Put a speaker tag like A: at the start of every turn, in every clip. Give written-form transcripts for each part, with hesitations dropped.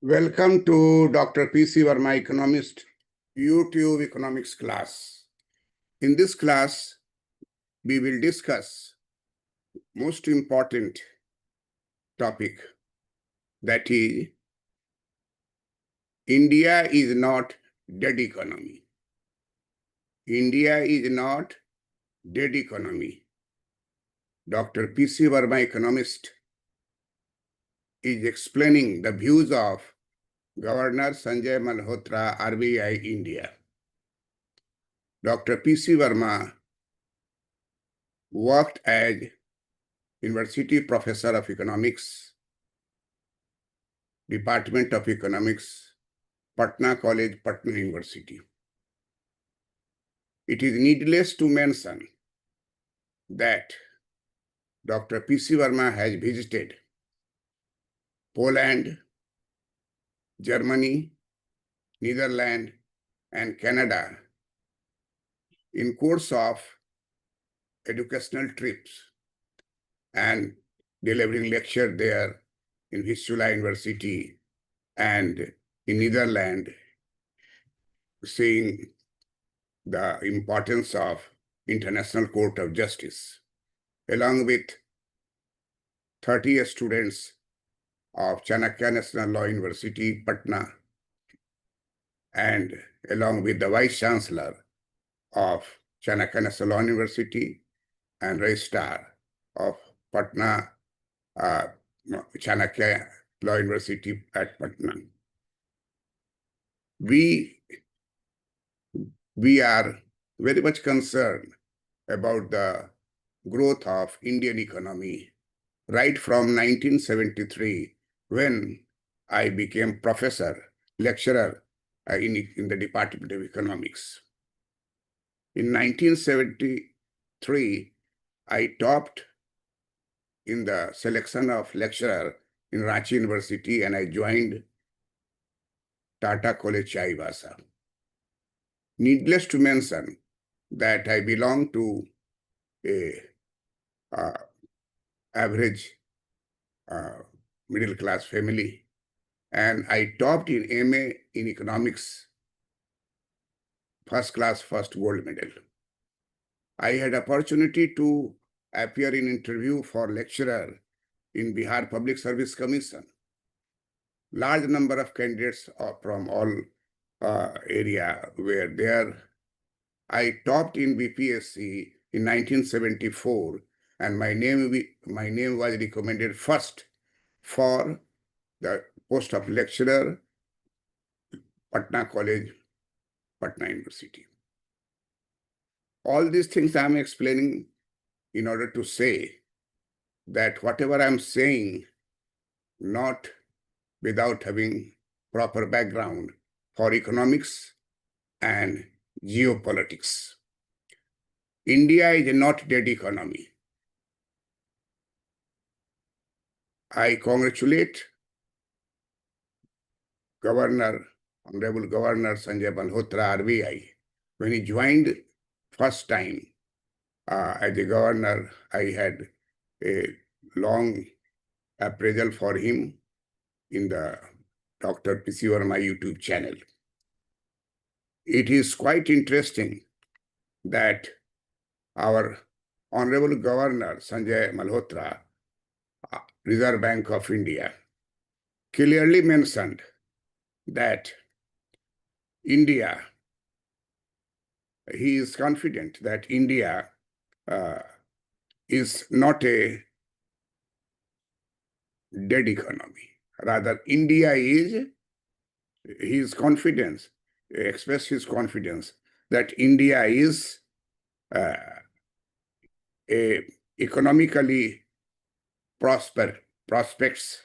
A: Welcome to Dr. P.C. Verma Economist YouTube economics class. In this class, we will discuss most important topic, that is, India is not dead economy. India is not dead economy. Dr. P.C. Verma Economist is explaining the views of Governor Sanjay Malhotra, RBI, India. Dr. P.C. Verma worked as University Professor of Economics, Department of Economics, Patna College, Patna University. It is needless to mention that Dr. P.C. Verma has visited Poland, Germany, Netherlands, and Canada in course of educational trips and delivering lecture there in Vistula University and in Netherlands, seeing the importance of International Court of Justice, along with 30 students of Chanakya National Law University, Patna, and along with the Vice Chancellor of Chanakya National Law University and Registrar of Patna, Chanakya Law University at Patna. We are very much concerned about the growth of Indian economy right from 1973, when I became lecturer in the Department of Economics. In 1973, I topped in the selection of lecturer in Ranchi University, and I joined Tata College, Chaivasa. Needless to mention that I belong to a average middle-class family, and I topped in MA in economics, first class, first gold medal. I had opportunity to appear in interview for lecturer in Bihar Public Service Commission. Large number of candidates from all area were there. I topped in BPSC in 1974, and my name was recommended first for the post of lecturer, Patna College, Patna University. All these things I'm explaining in order to say that whatever I'm saying, not without having proper background for economics and geopolitics. India is not dead economy. I congratulate Honorable Governor Sanjay Malhotra, RBI. When he joined first time as a governor, I had a long appraisal for him in the Dr. P.C. Verma YouTube channel. It is quite interesting that our Honorable Governor Sanjay Malhotra, Reserve Bank of India, clearly mentioned that India, he is confident that India is not a dead economy. Rather, India is, his confidence, expressed his confidence that India is a economically prospects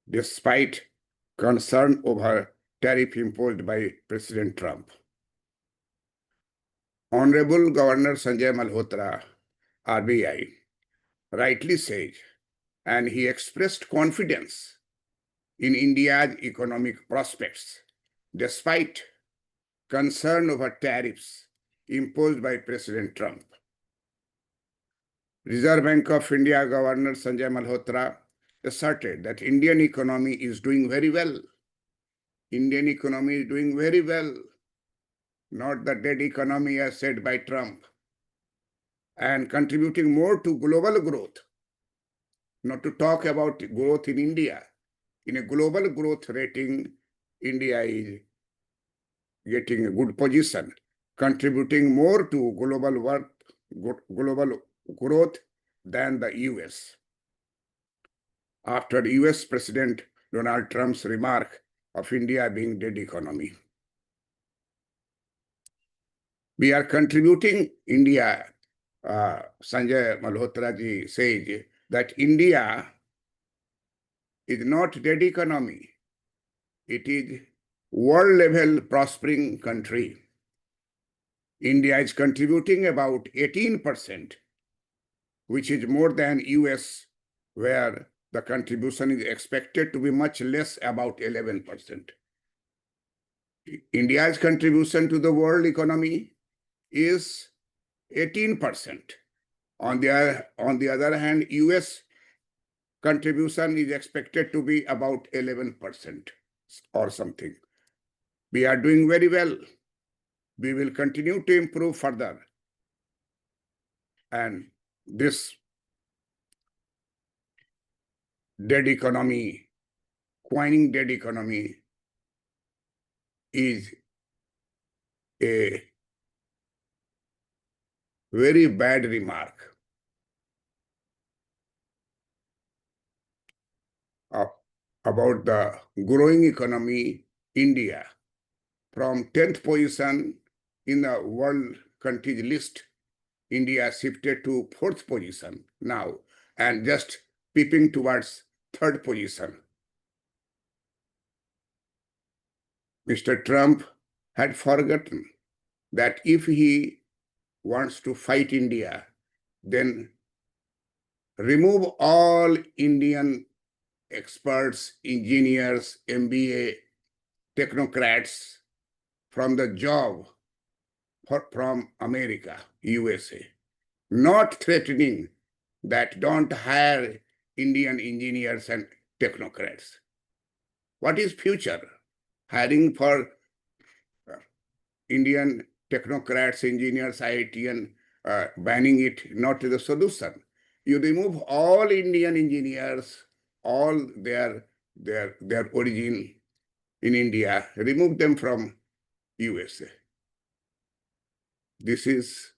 A: despite concern over tariff imposed by President Trump. Honorable Governor Sanjay Malhotra, RBI, rightly said, and he expressed confidence in India's economic prospects despite concern over tariffs imposed by President Trump. Reserve Bank of India Governor Sanjay Malhotra asserted that Indian economy is doing very well Indian economy is doing very well, not the dead economy as said by Trump, and contributing more to global growth. Not to talk about growth in India. In a global growth rating, India is getting a good position, contributing more to global growth than the US. After US President Donald Trump's remark of India being dead economy. We are contributing, India, Sanjay Malhotra ji says that India is not dead economy. It is world level prospering country. India is contributing about 18%, which is more than US, where the contribution is expected to be much less, about 11%. India's contribution to the world economy is 18%. On the other hand, US contribution is expected to be about 11% or something. We are doing very well. We will continue to improve further. And this dead economy, coining dead economy, is a very bad remark about the growing economy, India. From 10th position in the world countries list, India shifted to 4th position now and just peeping towards 3rd position. Mr. Trump had forgotten that if he wants to fight India, then remove all Indian experts, engineers, MBA, technocrats from the job from America, USA, not threatening that don't hire Indian engineers and technocrats. What is future? Hiring for Indian technocrats, engineers, IITian, banning it, not the solution. You remove all Indian engineers, all their origin in India, remove them from USA. This is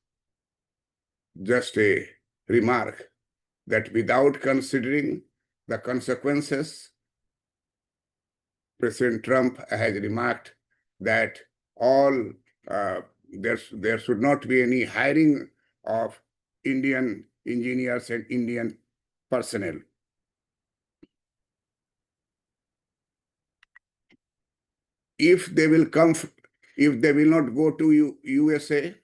A: just a remark that without considering the consequences, President Trump has remarked that all there should not be any hiring of Indian engineers and Indian personnel. If they will not go to USA,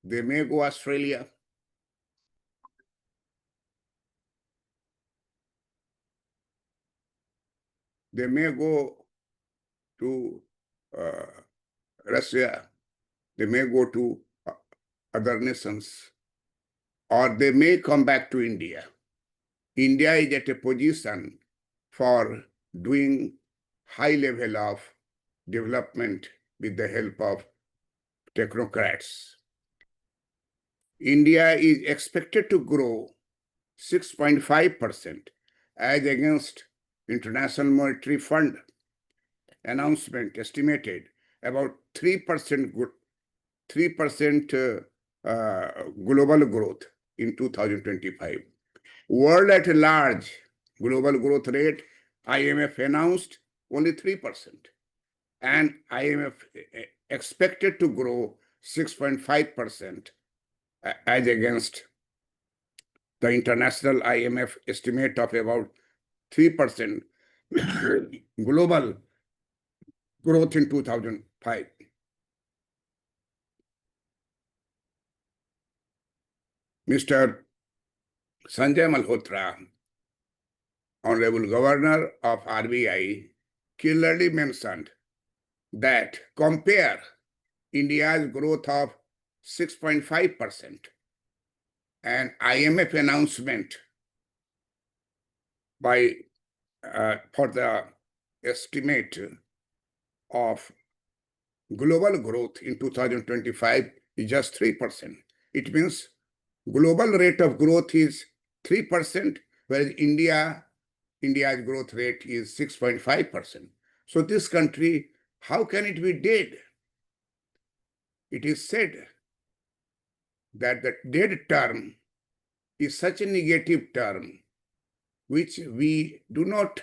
A: they may go Australia. They may go to Russia. They may go to other nations, or they may come back to India. India is at a position for doing high level of development with the help of technocrats. India is expected to grow 6.5% as against International Monetary Fund announcement estimated about 3% global growth in 2025. World at large, global growth rate, IMF announced only 3%. And IMF expected to grow 6.5% as against the international IMF estimate of about 3% global growth in 2005. Mr. Sanjay Malhotra, Honorable Governor of RBI, clearly mentioned that compare India's growth of 6.5% and IMF announcement for the estimate of global growth in 2025 is just 3%. It means global rate of growth is 3%, whereas India's growth rate is 6.5%. So this country, how can it be dead? It is said that the dead term is such a negative term which we do not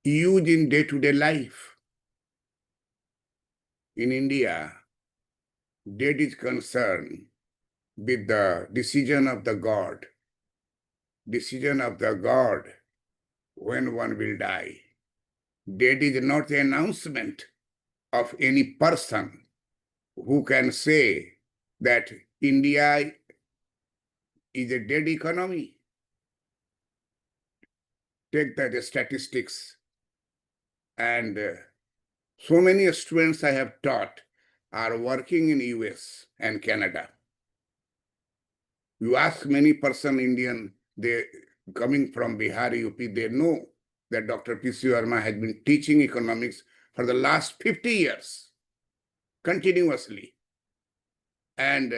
A: use in day-to-day life. In India, dead is concerned with the decision of the God when one will die. Dead is not the announcement of any person who can say that India is a dead economy. Take the statistics, and so many students I have taught are working in US and Canada. You ask many person Indian, they coming from Bihar, UP, they know that Dr. P.C. Verma has been teaching economics for the last 50 years, continuously. And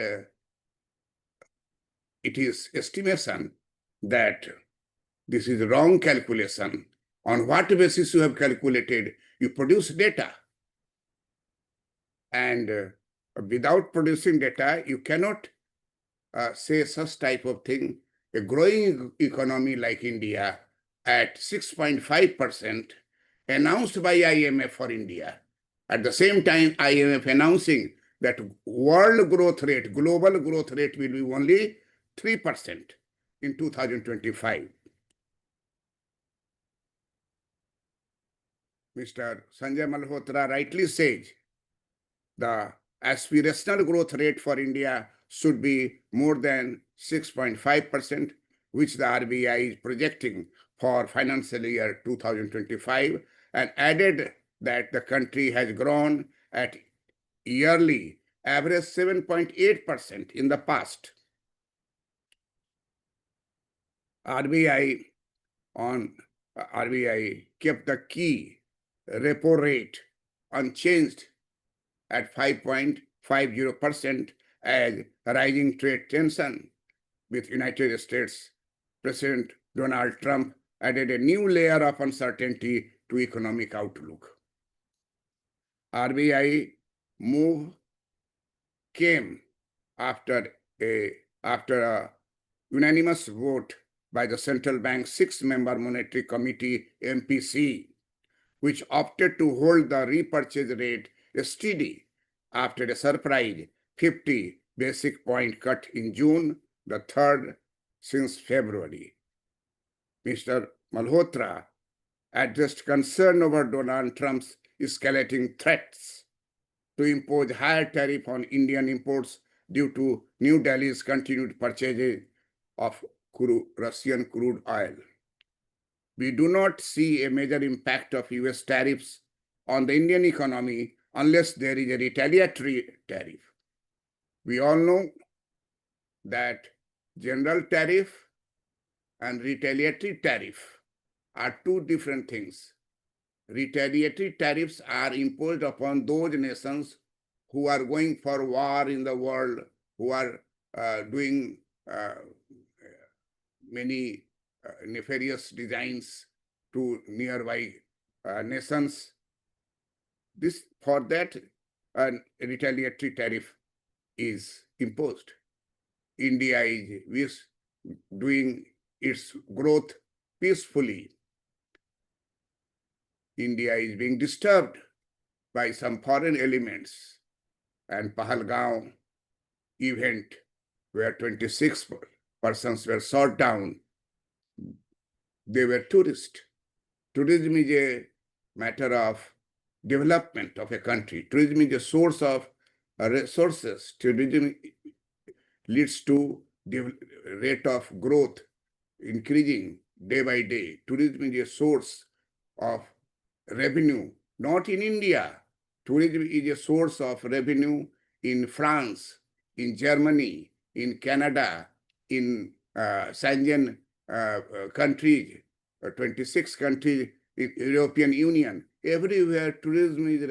A: it is estimation that this is wrong calculation. On what basis you have calculated? You produce data. And without producing data, you cannot say such type of thing. A growing economy like India at 6.5% announced by IMF for India. At the same time, IMF announcing that world growth rate, global growth rate will be only 3% in 2025. Mr. Sanjay Malhotra rightly says the aspirational growth rate for India should be more than 6.5%, which the RBI is projecting for financial year 2025, and added that the country has grown at yearly average 7.8% in the past. RBI kept the key repo rate unchanged at 5.50% as rising trade tension with United States President Donald Trump added a new layer of uncertainty to economic outlook. RBI move came after a unanimous vote by the central bank's 6-member monetary committee, MPC, which opted to hold the repurchase rate steady after a surprise 50 basic point cut in June, the third since February. Mr. Malhotra addressed concern over Donald Trump's escalating threats to impose higher tariff on Indian imports due to New Delhi's continued purchases of Russian crude oil. We do not see a major impact of US tariffs on the Indian economy unless there is a retaliatory tariff. We all know that general tariff and retaliatory tariff are two different things. Retaliatory tariffs are imposed upon those nations who are going for war in the world, who are doing many nefarious designs to nearby nations. For that, a retaliatory tariff is imposed. India is doing its growth peacefully. India is being disturbed by some foreign elements, and Pahalgaon event where 26 persons were shot down, they were tourists. Tourism is a matter of development of a country. Tourism is a source of resources. Tourism leads to the rate of growth increasing day by day. Tourism is a source of revenue, not in India. Tourism is a source of revenue in France, in Germany, in Canada, in Schengen countries, 26 countries in European Union. everywhere tourism is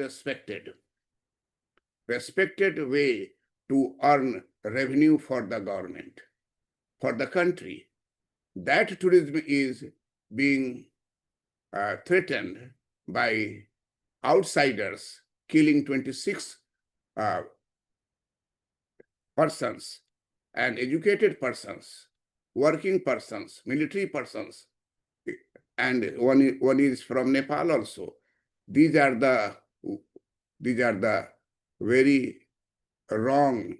A: respected way to earn revenue for the government, for the country. That tourism is being threatened by outsiders, killing 26 persons and educated persons, working persons, military persons, and one is from Nepal also. These are the very wrong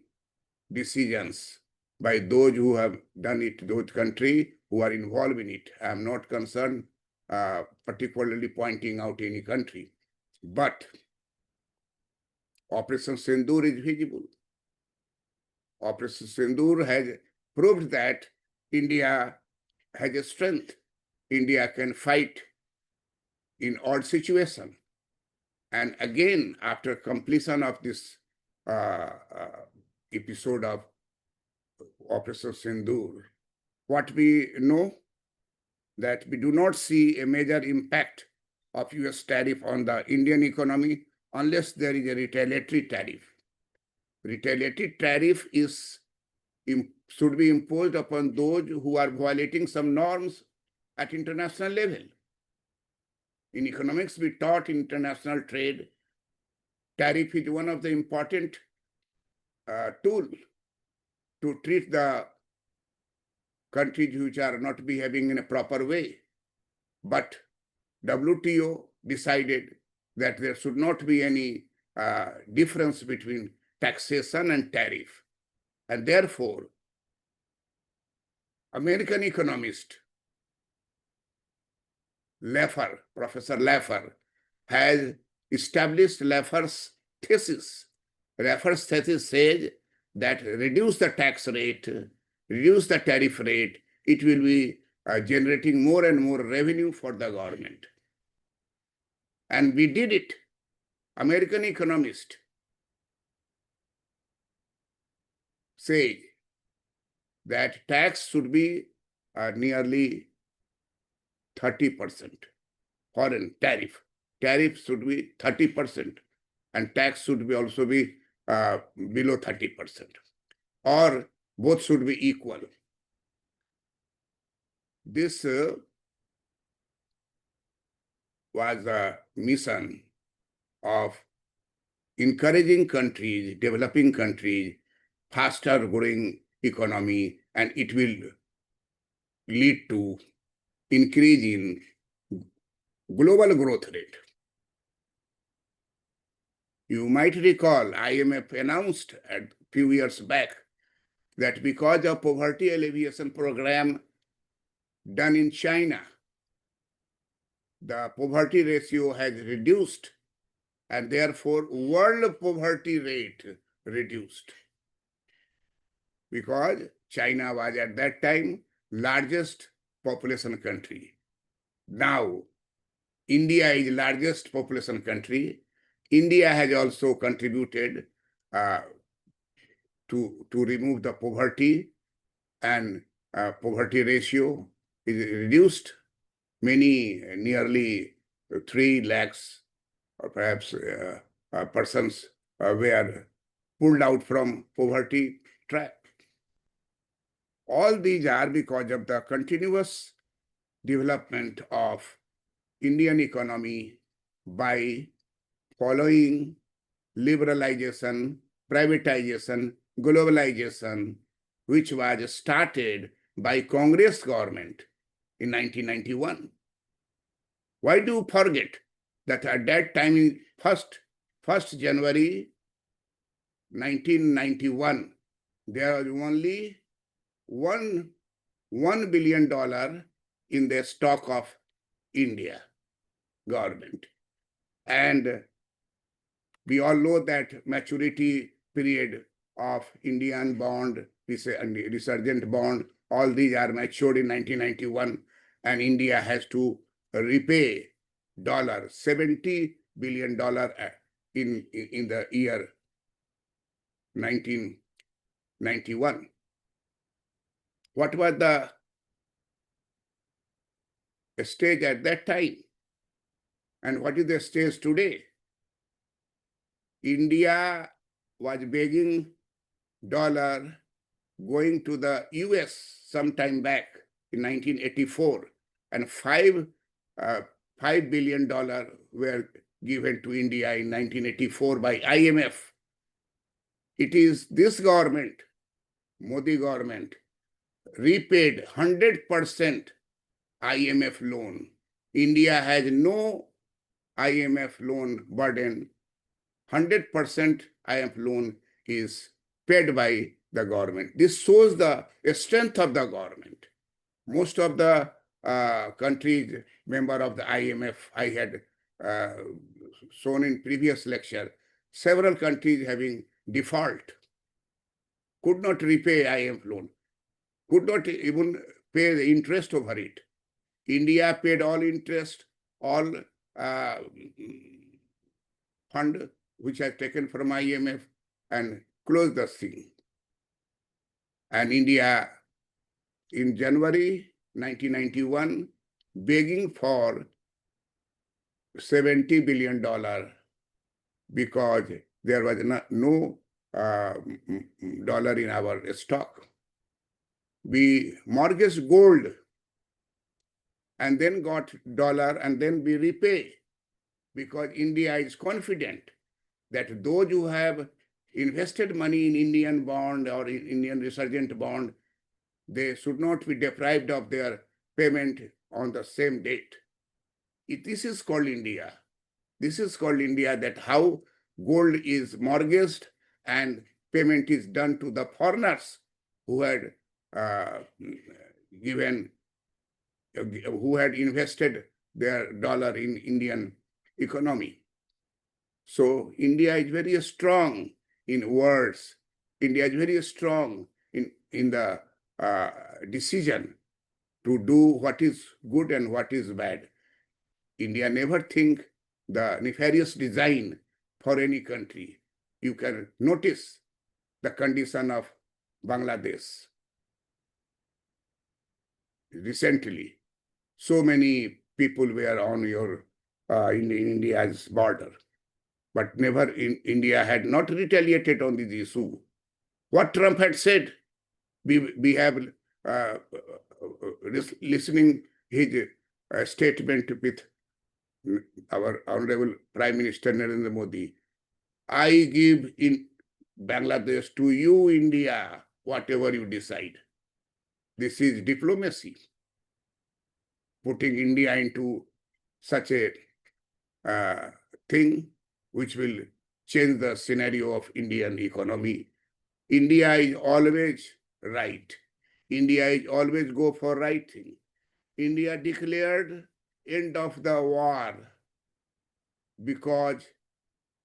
A: decisions by those who have done it, those countries who are involved in it. I am not concerned particularly pointing out any country, but Operation Sindoor is visible. Operation Sindoor has proved that India has a strength. India can fight in all situations. And again, after completion of this episode of Operation Sindoor, what we know, that we do not see a major impact of US tariff on the Indian economy unless there is a retaliatory tariff. Retaliatory tariff should be imposed upon those who are violating some norms at international level. In economics, we taught international trade. Tariff is one of the important tools to treat the countries which are not behaving in a proper way. But WTO decided that there should not be any difference between taxation and tariff. And therefore, American economist Professor Laffer, has established Laffer's thesis. Laffer's thesis says that reduce the tax rate, reduce the tariff rate, it will be generating more and more revenue for the government. And we did it. American economist say that tax should be nearly 30%. Foreign tariff. Tariff should be 30%, and tax should be also be below 30%, or both should be equal. This was a mission of encouraging countries, developing countries, faster growing economy, and it will lead to increase in global growth rate. You might recall IMF announced a few years back that because of poverty alleviation program done in China, the poverty ratio has reduced, and therefore world poverty rate reduced. Because China was at that time largest population country. Now, India is largest population country. India has also contributed to remove the poverty, and poverty ratio is reduced. Many, nearly 3 lakhs, or perhaps persons were pulled out from poverty trap. All these are because of the continuous development of Indian economy by following liberalization, privatization, globalization, which was started by Congress government in 1991. Why do you forget that at that time, in 1st January 1991, there was only $1 billion in the stock of India government. And we all know that maturity period of Indian bond, resurgent bond, all these are matured in 1991, and India has to repay $70 billion in the year 1991. What was the stage at that time? And what is the stage today? India was begging dollar going to the US sometime back in 1984, and $5 billion were given to India in 1984 by IMF. It is this government, Modi government, repaid 100% IMF loan. India has no IMF loan burden. 100% IMF loan is paid by the government. This shows the strength of the government. Most of the countries member of the IMF, I had shown in previous lecture, several countries having default, could not repay IMF loan, could not even pay the interest over it. India paid all interest, all fund which has taken from IMF and closed the thing. And India, in January 1991, begging for $70 billion because there was no dollar in our stock. We mortgaged gold and then got dollar, and then we repay, because India is confident that those who have invested money in Indian bond or in Indian resurgent bond, they should not be deprived of their payment on the same date. This is called India. This is called India, that how gold is mortgaged and payment is done to the foreigners who had who had invested their dollar in Indian economy. So India is very strong in words. India is very strong in the decision to do what is good and what is bad. India never think the nefarious design for any country. You can notice the condition of Bangladesh. Recently, so many people were on your in India's border, but never in India had not retaliated on this issue. What Trump had said, we have listening his statement with our Honorable Prime Minister Narendra Modi. I give in Bangladesh to you, India, whatever you decide. This is diplomacy, putting India into such a thing which will change the scenario of Indian economy. India is always right. India is always go for right thing. India declared end of the war because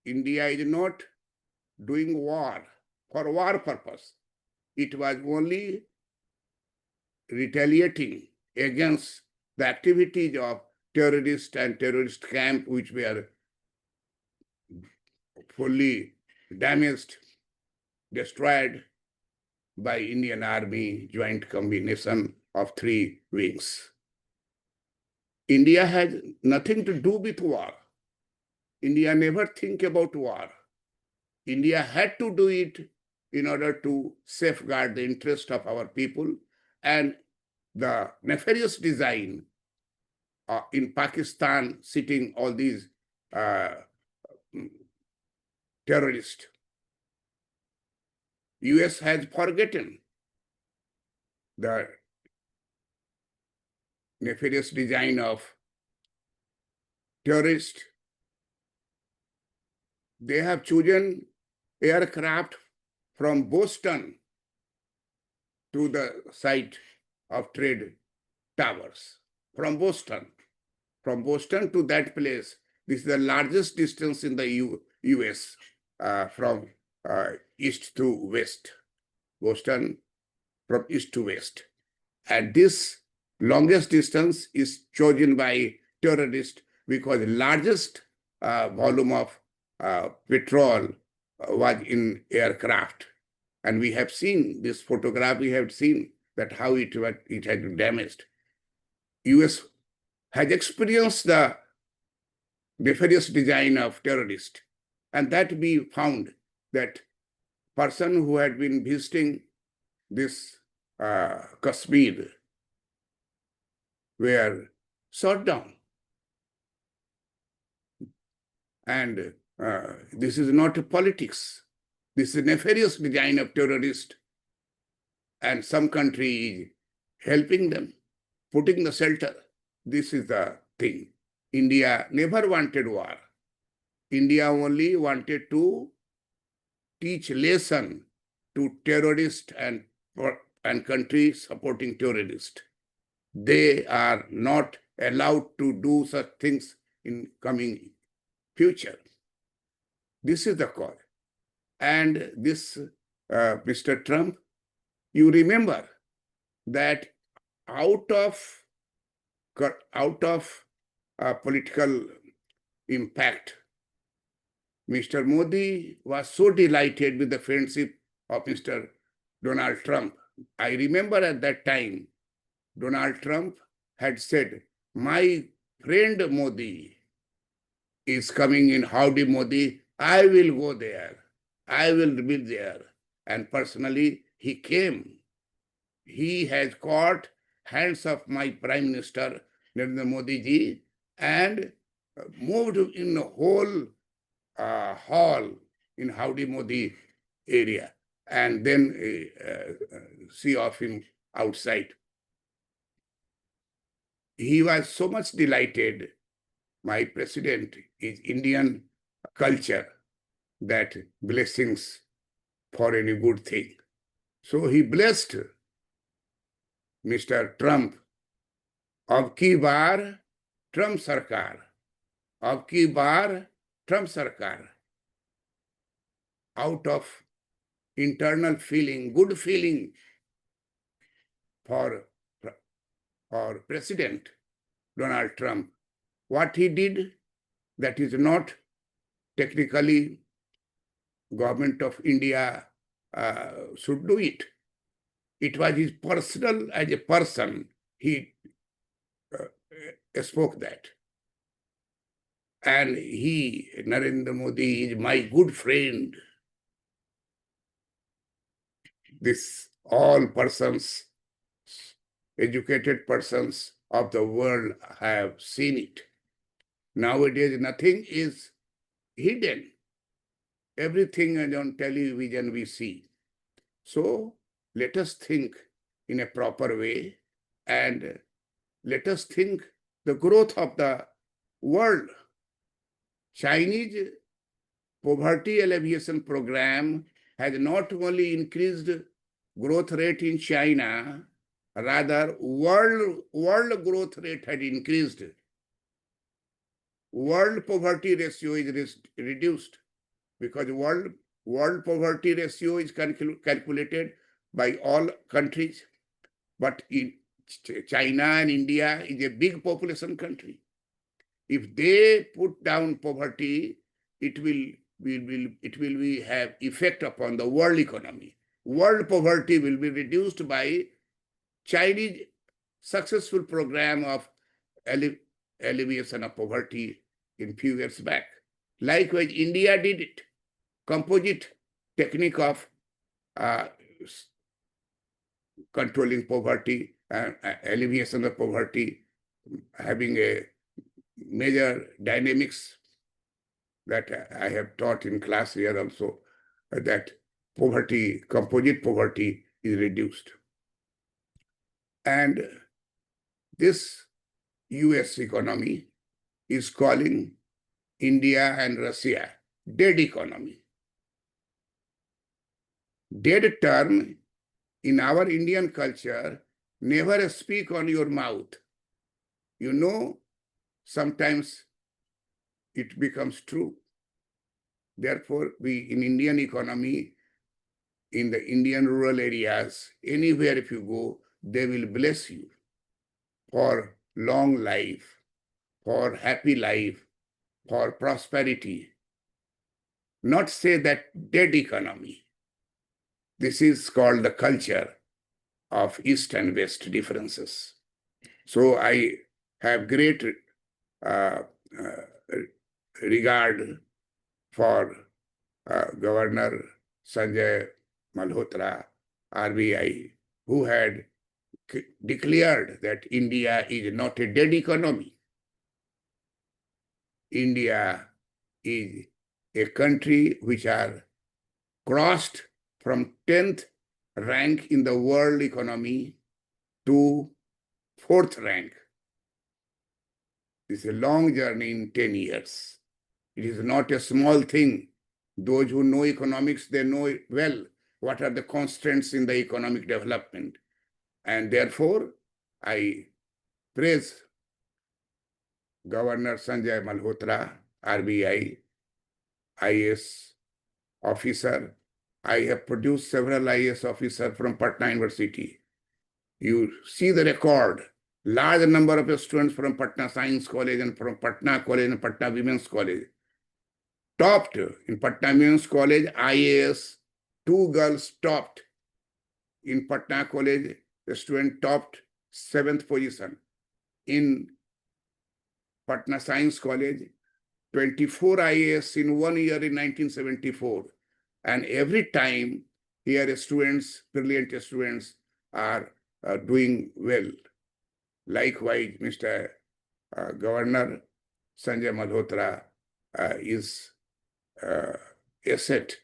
A: India is not doing war for war purpose. It was only retaliating against the activities of terrorists and terrorist camp, which were fully damaged, destroyed by Indian Army joint combination of 3 wings. India has nothing to do with war. India never think about war. India had to do it in order to safeguard the interest of our people, and the nefarious design in Pakistan, sitting all these terrorists. US has forgotten the nefarious design of terrorists. They have chosen aircraft from Boston to the site of trade towers. From Boston to that place, this is the largest distance in the US from east to west. Boston from east to west. And this longest distance is chosen by terrorists because the largest volume of petrol was in aircraft. And we have seen this photograph, we have seen that how it had damaged. US has experienced the nefarious design of terrorist. And that we found that person who had been visiting this Kashmir were shot down. And this is not politics. This is a nefarious design of terrorists. And some country is helping them, putting the shelter. This is the thing. India never wanted war. India only wanted to teach lesson to terrorists and countries supporting terrorists. They are not allowed to do such things in coming future. This is the cause. And this Mr. Trump, you remember that out of political impact, Mr. Modi was so delighted with the friendship of Mr. Donald Trump. I remember at that time, Donald Trump had said, my friend Modi is coming in Howdy Modi, I will go there. I will be there. And personally, he came. He has caught hands of my Prime Minister, Narendra Modi ji, and moved in the whole hall in Howdy Modi area, and then see of him outside. He was so much delighted. My president is Indian culture, that blessings for any good thing. So he blessed Mr. Trump. Ab ki baar Trump sarkar. Ab ki baar Trump sarkar. Out of internal feeling, good feeling for President Donald Trump, what he did, that is not technically government of India should do it. It was his personal, as a person, he spoke that. And he, Narendra Modi, is my good friend. This all persons, educated persons of the world have seen it. Nowadays, nothing is hidden. Everything is on television we see. So let us think in a proper way, and let us think the growth of the world. Chinese poverty alleviation program has not only increased growth rate in China, rather world growth rate had increased. World poverty ratio is reduced, because world poverty ratio is calculated by all countries. But in China and India is a big population country. If they put down poverty, it will have effect upon the world economy. World poverty will be reduced by Chinese successful program of alleviation of poverty in few years back. Likewise, India did it. Composite technique of controlling poverty and alleviation of poverty, having a major dynamics that I have taught in class here also, that poverty, composite poverty is reduced. And this US economy is calling India and Russia dead economy. Dead term in our Indian culture, never speak on your mouth. You know, sometimes it becomes true. Therefore, we in Indian economy, in the Indian rural areas, anywhere if you go, they will bless you for long life, for happy life, for prosperity. Not say that dead economy. This is called the culture of East and West differences. So I have great regard for Governor Sanjay Malhotra, RBI, who had declared that India is not a dead economy. India is a country which are crossed from 10th rank in the world economy to 4th rank. It's a long journey in 10 years. It is not a small thing. Those who know economics, they know well what are the constraints in the economic development. And therefore, I praise Governor Sanjay Malhotra, RBI, IAS officer. I have produced several IAS officers from Patna University. You see the record. Large number of students from Patna Science College and from Patna College and Patna Women's College. Topped in Patna Women's College, IAS, 2 girls topped. In Patna College, the student topped 7th position. In Patna Science College, 24 IAS in 1 year in 1974. And every time here students, brilliant students are doing well. Likewise, Mr. Governor Sanjay Malhotra is asset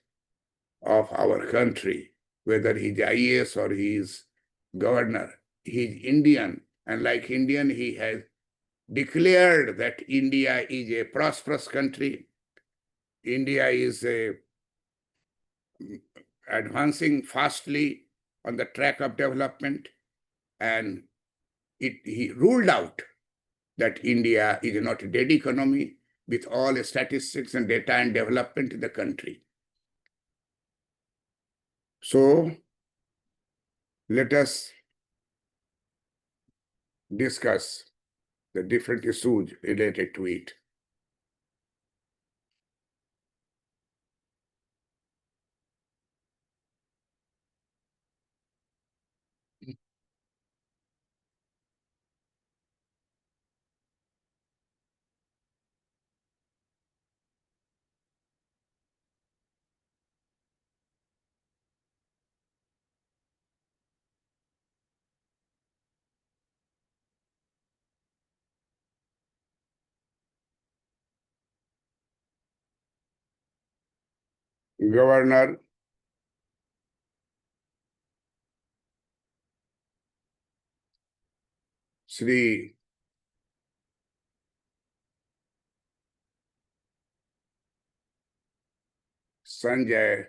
A: of our country, whether he's IAS or he is governor. He is Indian, and like Indian, he has declared that India is a prosperous country. India is advancing fastly on the track of development, and he ruled out that India is not a dead economy with all the statistics and data and development in the country. So let us discuss the different issues related to it. Governor Sri Sanjay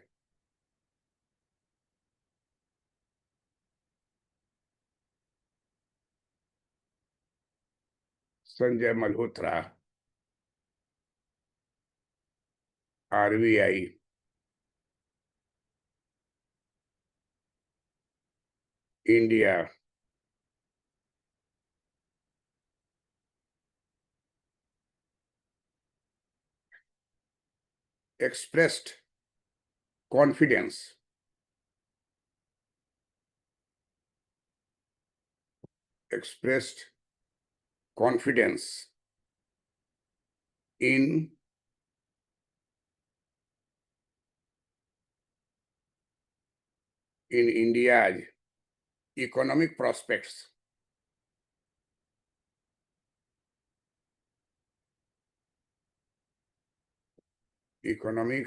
A: Malhotra, RBI, India, expressed confidence in India's economic prospects. Economic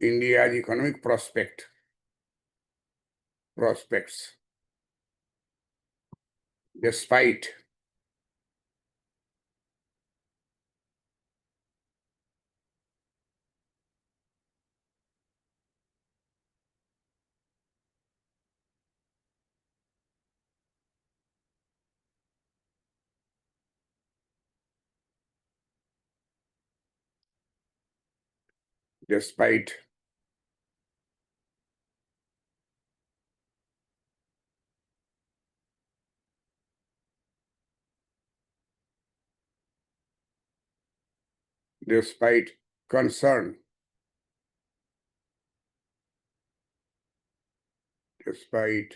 A: India's economic prospects, despite despite concern despite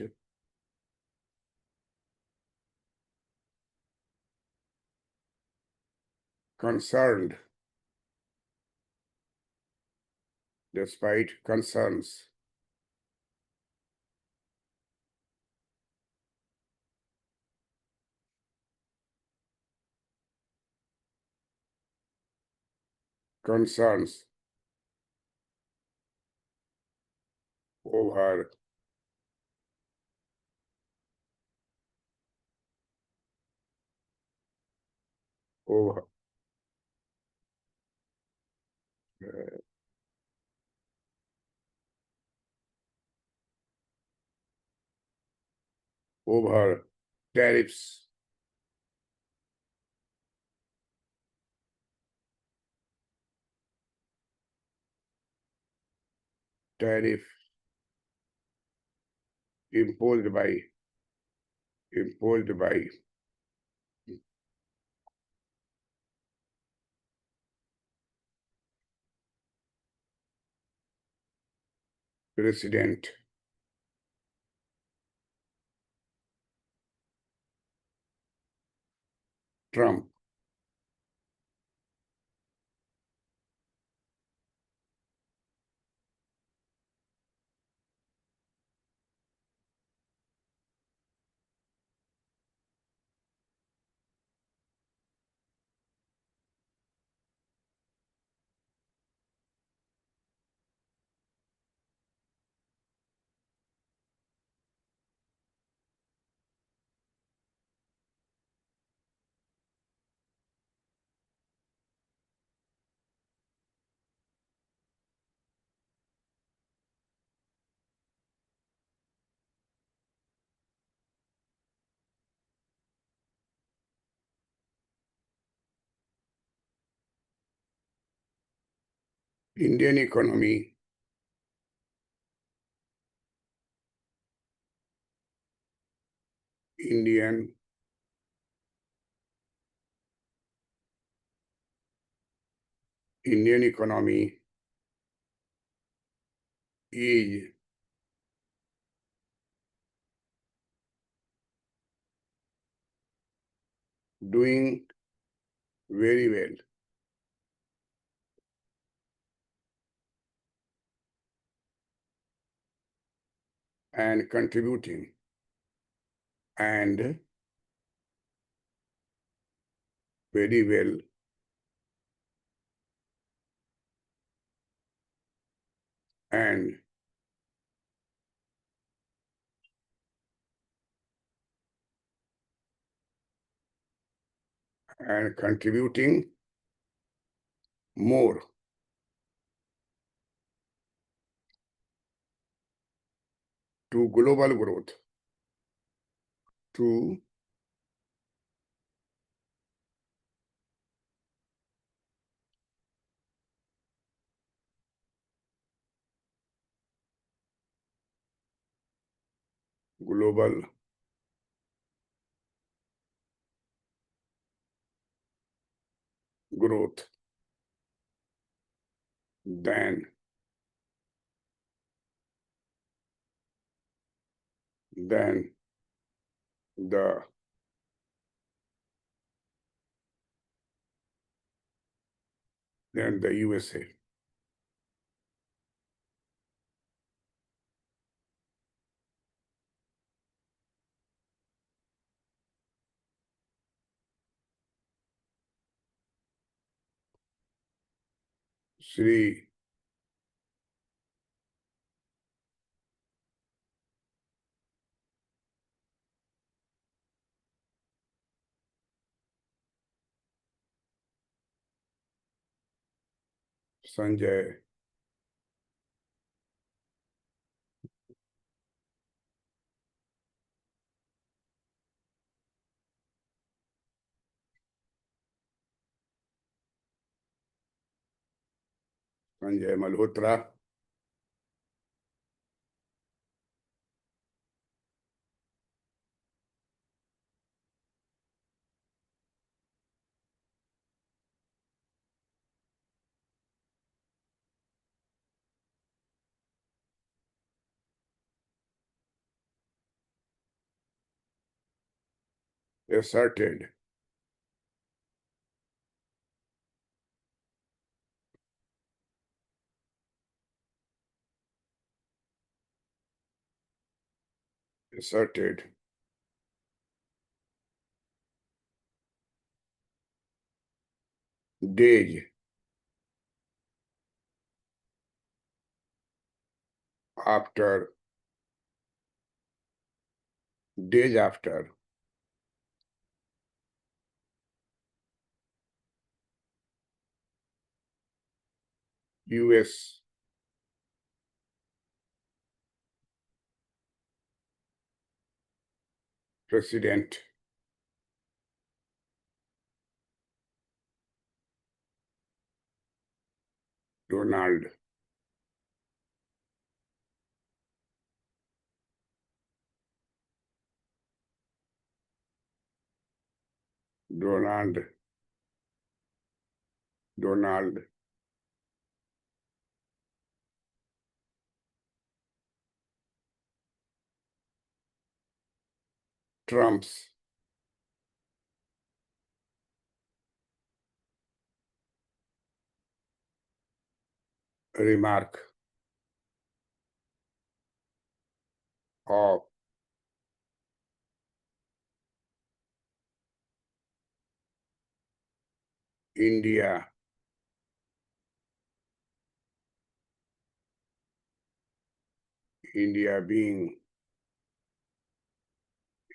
A: concerned, despite concerns, concerns over over uh, over tariffs, tariff imposed by imposed by President Trump. Indian economy Indian Indian economy is doing very well and contributing and very well and contributing more to global growth, to global growth than than the USA. Sri Sanjay Sanjay Malhotra, asserted, asserted, days after, days after, US President Donald Donald Donald Trump's remark of India being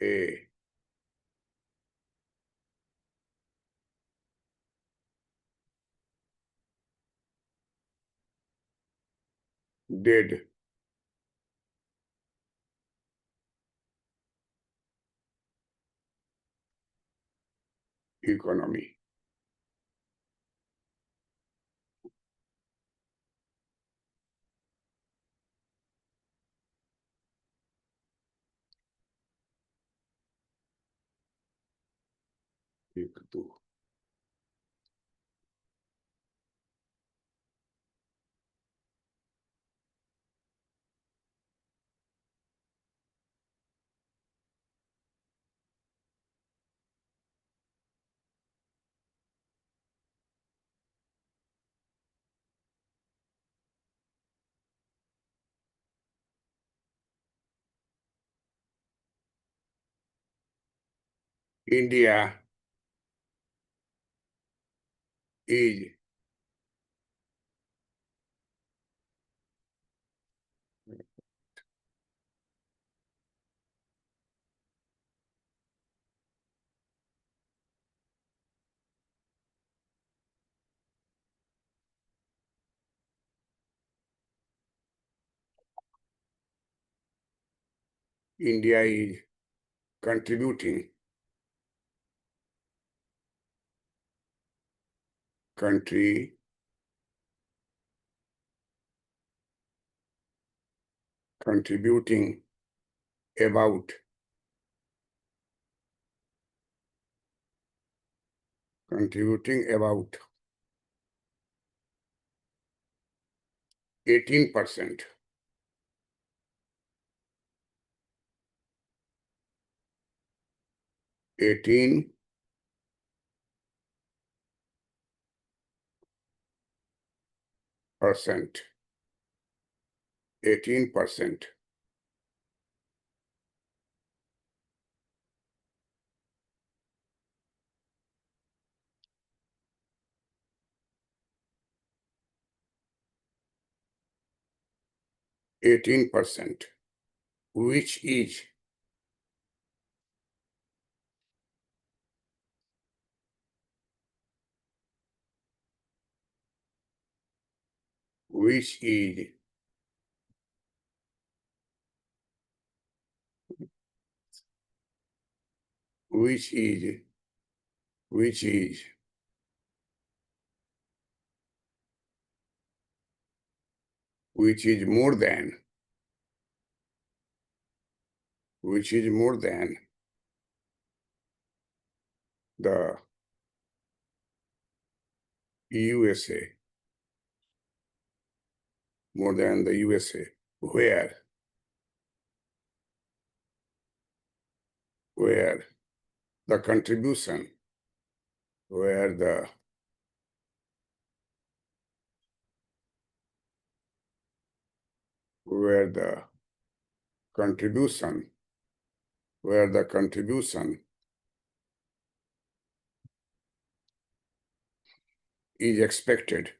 A: a dead economy. India is India is contributing country contributing about 18%, 18% 18%, 18%, which is which is which is which is which is more than the USA, more than the USA, where the contribution where the contribution is expected,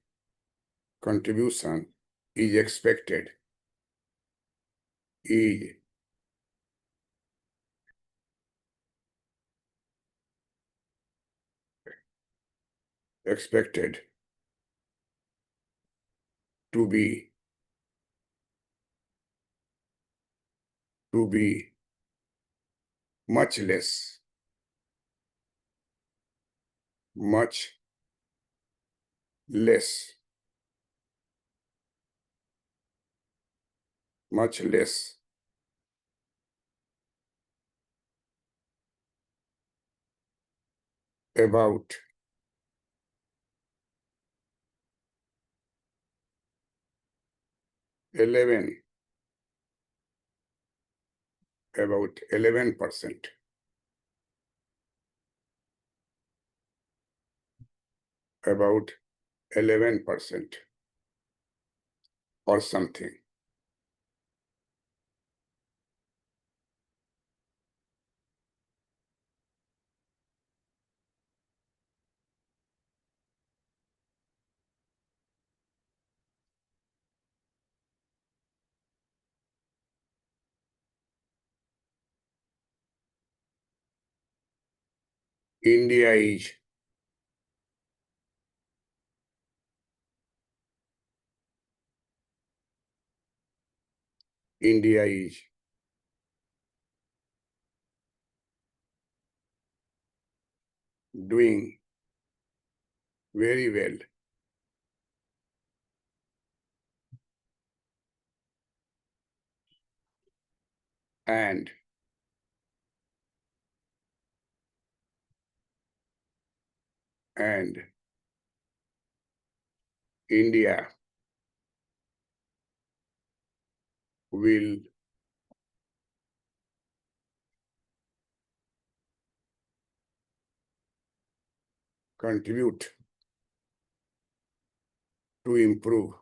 A: contribution is expected, is expected to be much less, much less, much less about 11%, about 11%, about 11% or something. India is doing very well and India will contribute to improve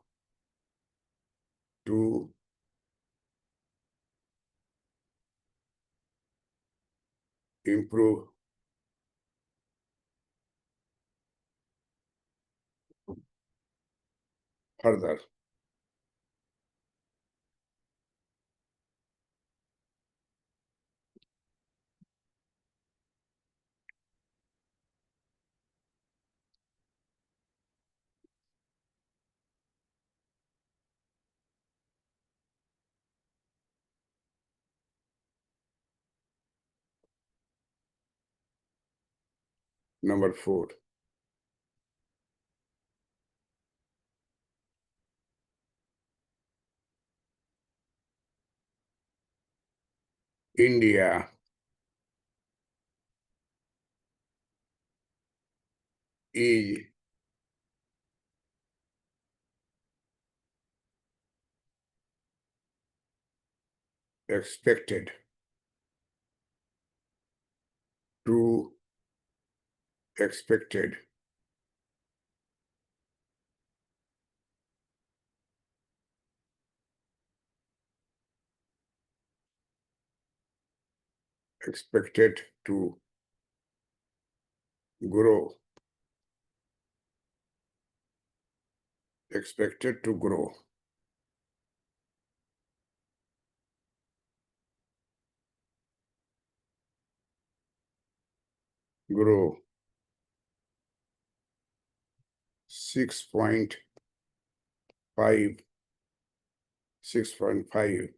A: further. Number 4. India is expected to expected to grow, expected to grow, grow 6.5, 6.5%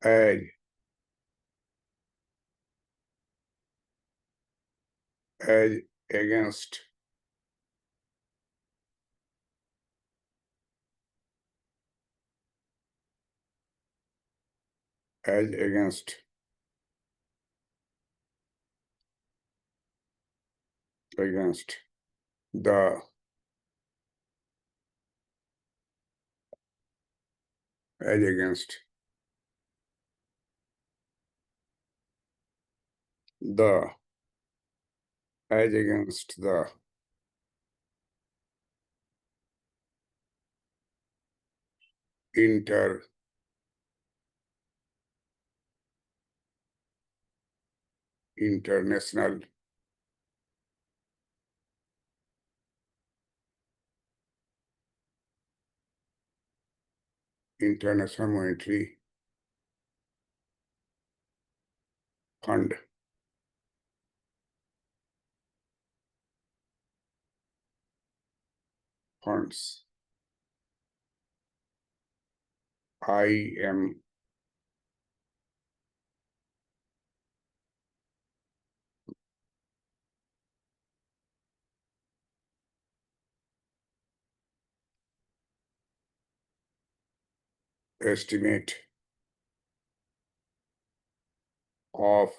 A: as against as against against the as against the as against the inter international international monetary fund funds IM estimate of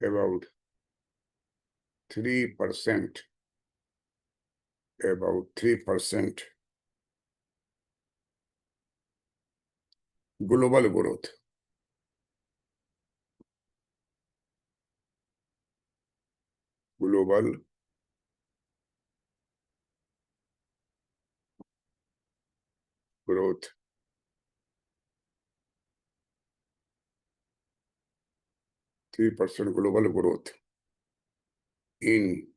A: about 3%, about 3% global growth. Global growth 3% global growth in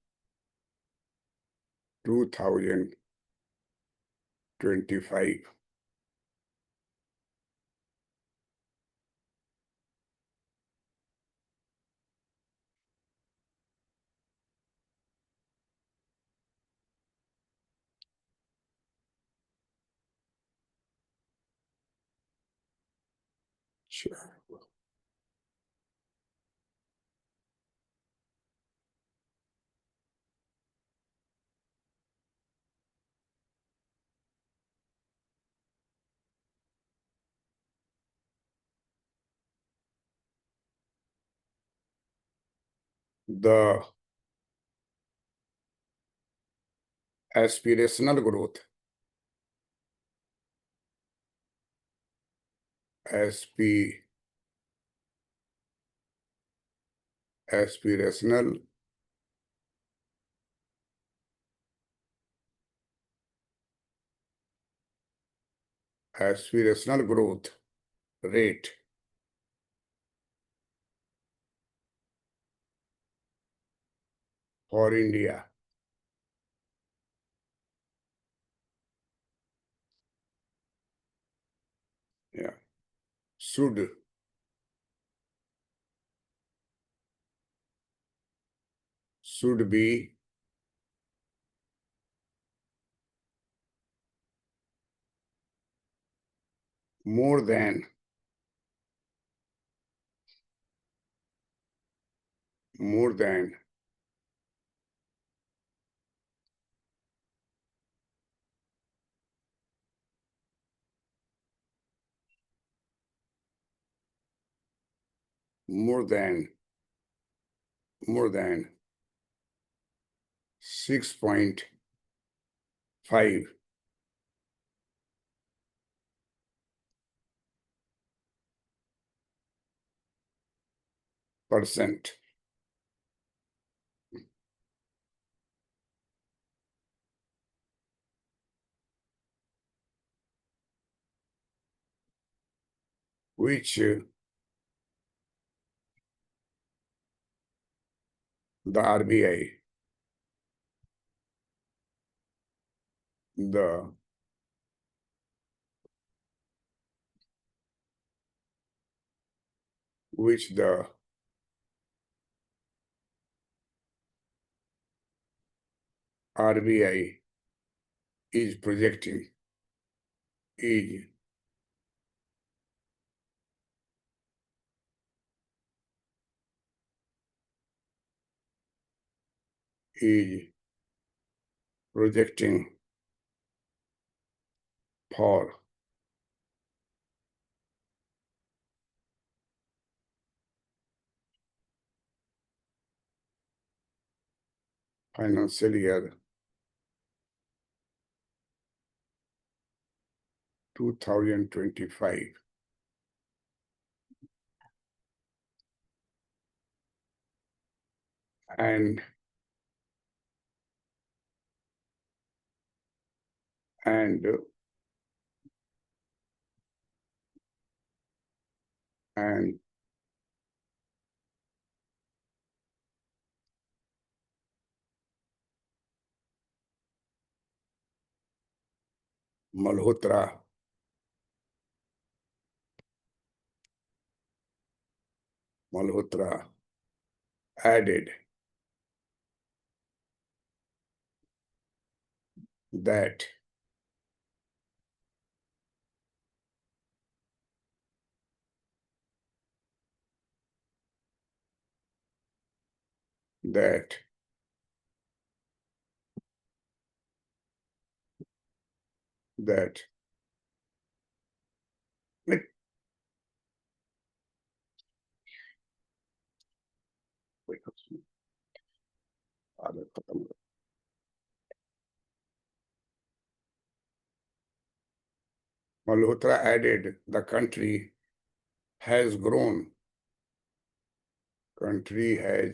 A: 2025. Sure. The aspirational growth asp aspirational aspirational growth rate for India yeah should be more than more than more than more than 6.5% which the RBI the which the RBI is projecting is is projecting for financial year 2025 and and and Malhotra added that that that wait, wait, Malhotra added the has grown country has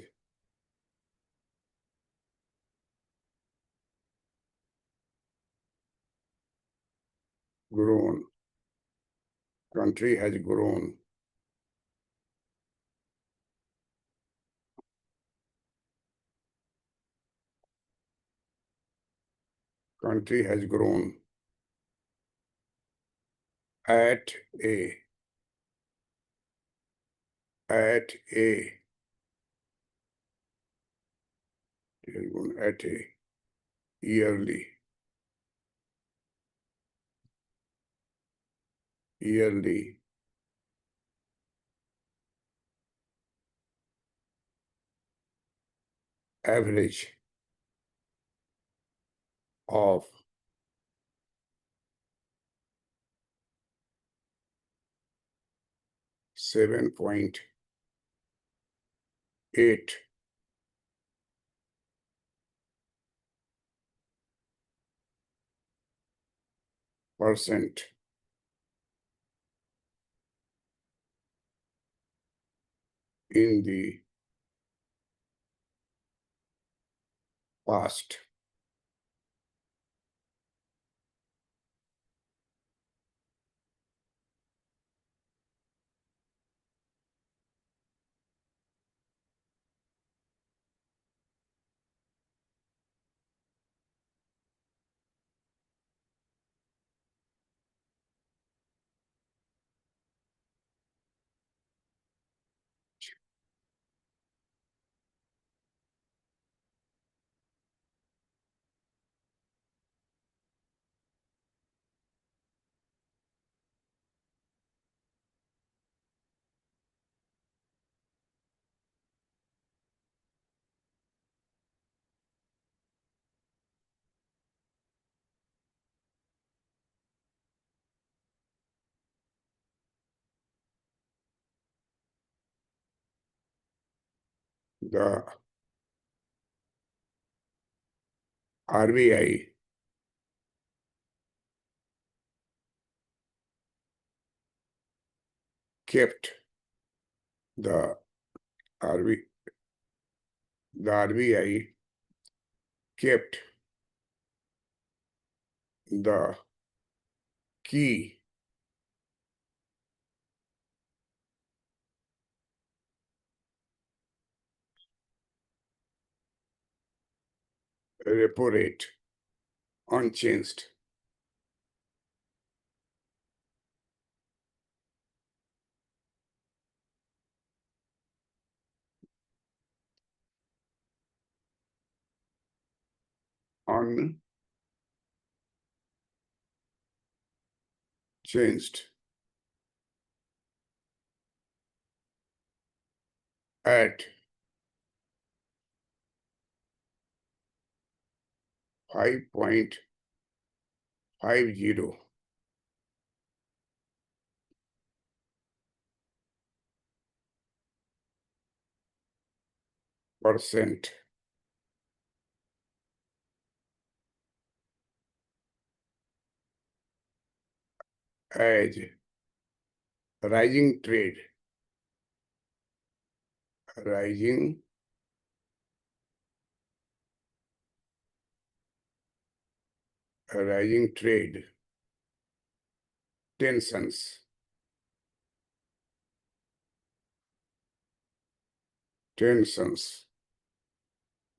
A: grown country has grown country has grown at a at a at a yearly average of 7.8% in the past. The RBI kept the RB, the RBI kept the key repo rate unchanged unchanged at 5.50 percent as rising trade, rising trade tensions,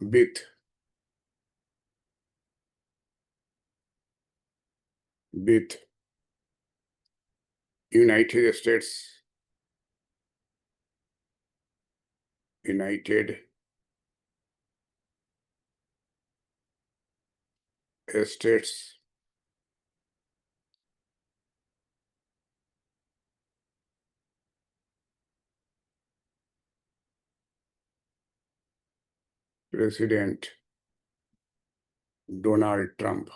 A: with United States, United States President Donald Trump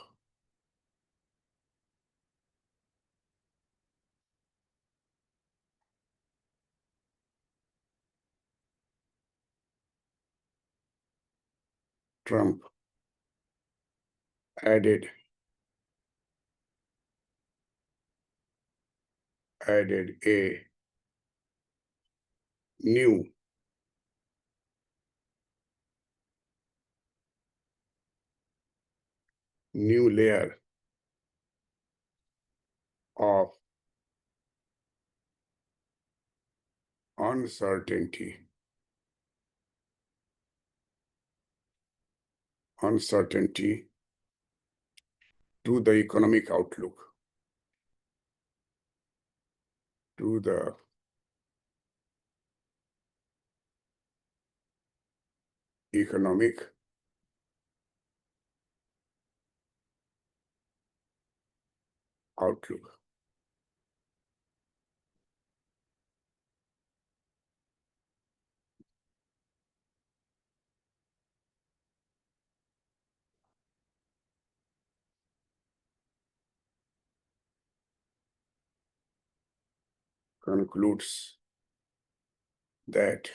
A: added a new layer of uncertainty to the economic outlook, to the economic outlook. Concludes that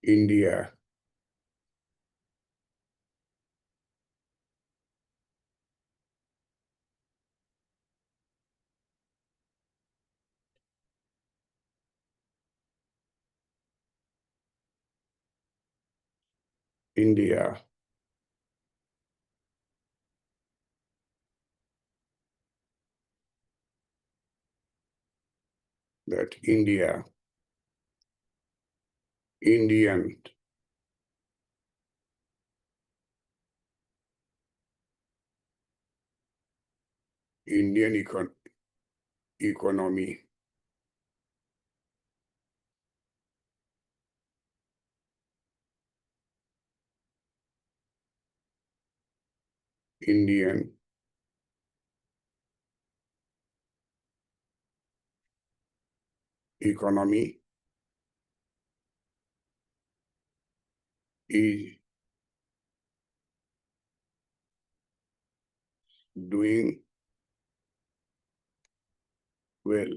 A: India India that Indian economy Indian economy is doing well.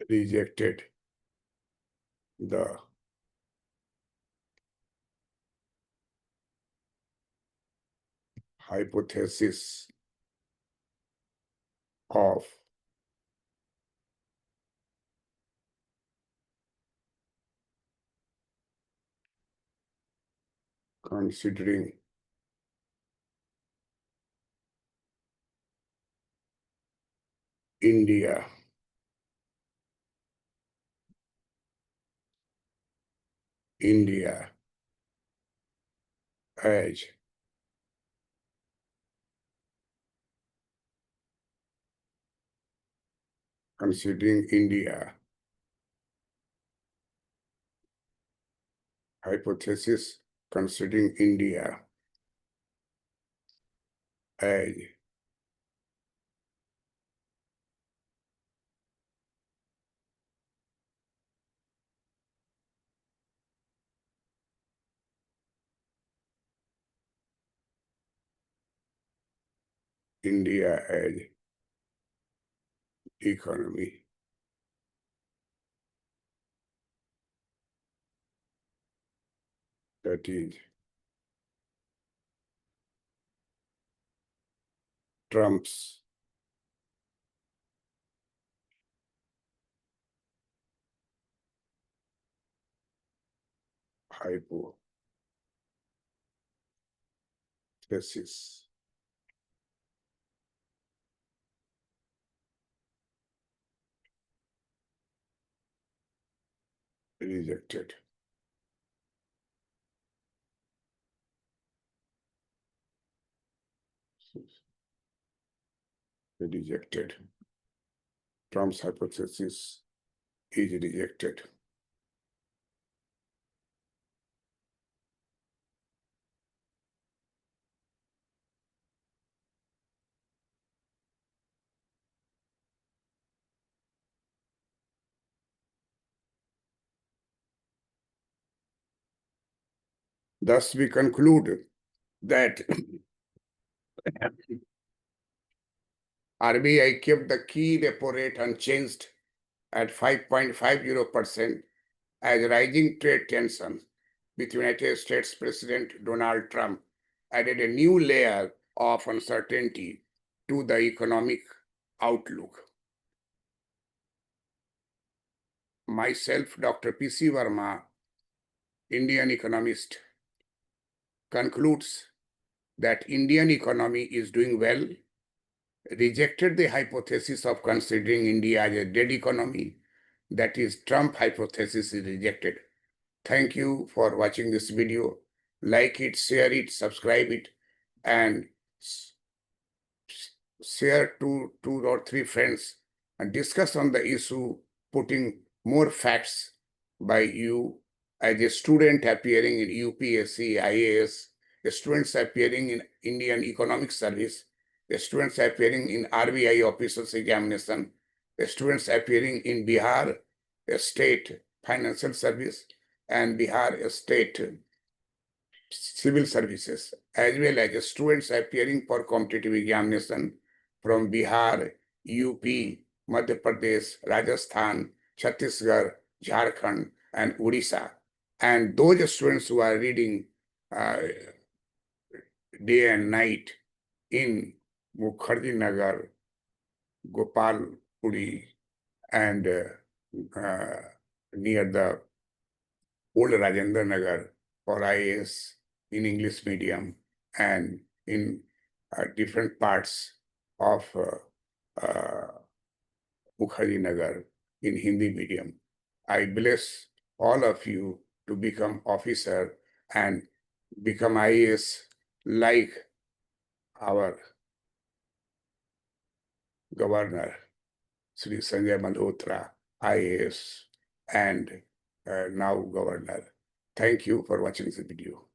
A: Rejected the hypothesis of considering India as considering India hypothesis considering India as India as economy. That is Trump's hypothesis. Rejected. Rejected. Trump's hypothesis is rejected. Thus, we conclude that RBI kept the key repo rate unchanged at 5.50% as rising trade tensions between United States President Donald Trump added a new layer of uncertainty to the economic outlook. Myself, Dr. P.C. Verma, Indian economist, concludes that Indian economy is doing well, rejected the hypothesis of considering India as a dead economy, that is, Trump hypothesis is rejected. Thank you for watching this video. Like it, share it, subscribe it, and share two or three friends and discuss on the issue, putting more facts by you as a student appearing in UPSC, IAS, students appearing in Indian Economic Service, students appearing in RBI officers examination, students appearing in Bihar State Financial Service and Bihar State Civil Services, as well as students appearing for competitive examination from Bihar, UP, Madhya Pradesh, Rajasthan, Chhattisgarh, Jharkhand, and Odisha. And those students who are reading day and night in Mukherjee Nagar, Gopalpuri, and near the old Rajendra Nagar for IAS in English medium and in different parts of Mukherjee Nagar in Hindi medium. I bless all of you to become officer and become IAS like our governor, Sri Sanjay Malhotra, IAS, and now governor. Thank you for watching this video.